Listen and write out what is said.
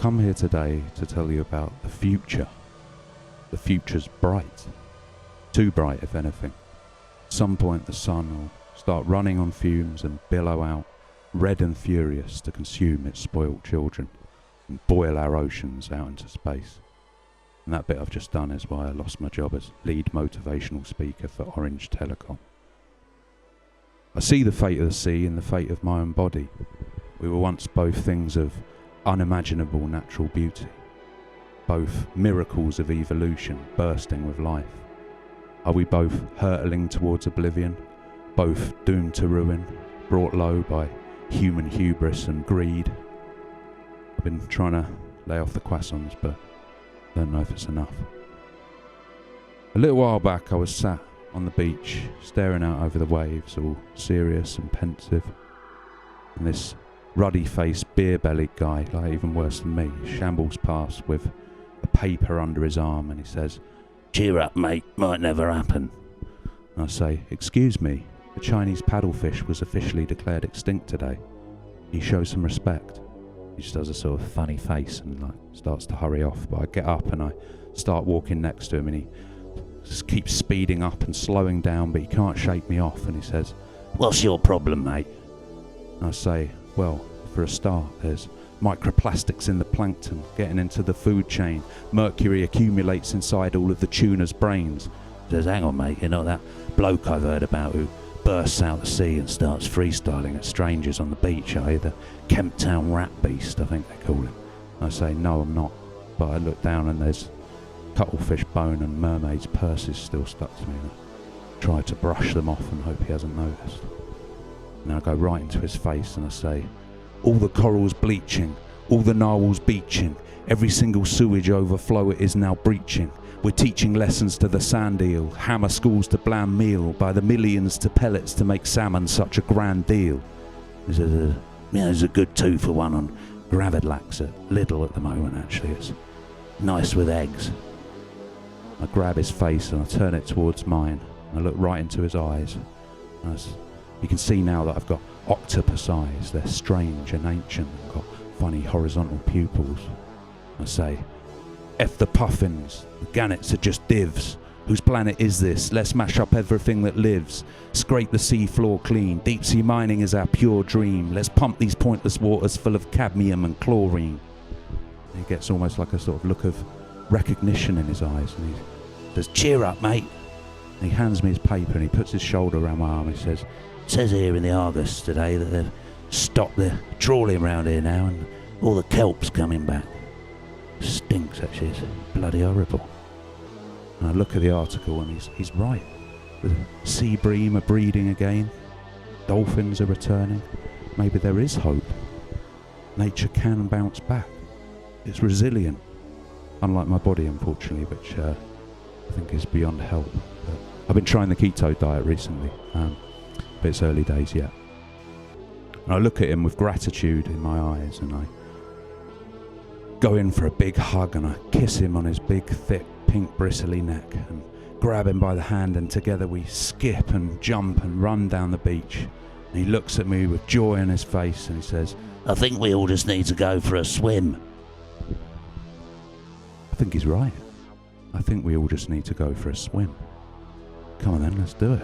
come here today to tell you about the future. The future's bright. Too bright, if anything. At some point the sun will start running on fumes and billow out, red and furious, to consume its spoiled children and boil our oceans out into space. And that bit I've just done is why I lost my job as lead motivational speaker for Orange Telecom. I see the fate of the sea in the fate of my own body. We were once both things of unimaginable natural beauty, both miracles of evolution bursting with life. Are we both hurtling towards oblivion, both doomed to ruin, brought low by human hubris and greed? I've been trying to lay off the croissants, but I don't know if it's enough. A little while back I was sat on the beach, staring out over the waves, all serious and pensive, and this ruddy-faced, beer-bellied guy, like even worse than me, shambles past with a paper under his arm, and he says, "Cheer up, mate, might never happen." And I say, "Excuse me, the Chinese paddlefish was officially declared extinct today. He shows some respect." He just does a sort of funny face and starts to hurry off, but I get up and I start walking next to him, and he just keeps speeding up and slowing down, but he can't shake me off, and he says, "What's your problem, mate?" And I say, "Well, for a start, there's microplastics in the plankton getting into the food chain. Mercury accumulates inside all of the tuna's brains." He says, "Hang on, mate, you're not that bloke I've heard about who bursts out the sea and starts freestyling at strangers on the beach, are you? The Kemptown rat beast, I think they call him." I say, "No, I'm not." But I look down and there's cuttlefish bone and mermaid's purses still stuck to me. And I try to brush them off and hope he hasn't noticed. And I go right into his face and I say, "All the coral's bleaching, all the narwhal's beaching, every single sewage overflow it is now breaching. We're teaching lessons to the sand eel, hammer schools to bland meal, by the millions to pellets to make salmon such a grand deal." He says, "There's a good 2-for-1 on Gravidlax at Lidl at the moment, actually. It's nice with eggs." I grab his face and I turn it towards mine. I look right into his eyes. You can see now that I've got octopus eyes. They're strange and ancient and got funny horizontal pupils. I say, "F the puffins, the gannets are just divs. Whose planet is this? Let's mash up everything that lives. Scrape the sea floor clean. Deep sea mining is our pure dream. Let's pump these pointless waters full of cadmium and chlorine." He gets almost like a sort of look of recognition in his eyes, and he says, "Cheer up, mate." And he hands me his paper and he puts his shoulder around my arm and he says, "It says here in the Argus today that they've stopped the trawling around here now and all the kelp's coming back. Stinks, actually. It's bloody horrible." And I look at the article and he's right. The sea bream are breeding again. Dolphins are returning. Maybe there is hope. Nature can bounce back. It's resilient. Unlike my body, unfortunately, which I think is beyond help. But I've been trying the keto diet recently, but it's early days yet. And I look at him with gratitude in my eyes, and I go in for a big hug, and I kiss him on his big, thick, pink, bristly neck, and grab him by the hand, and together we skip and jump and run down the beach. And he looks at me with joy on his face, and he says, "I think we all just need to go for a swim." I think he's right. I think we all just need to go for a swim. Come on then, let's do it.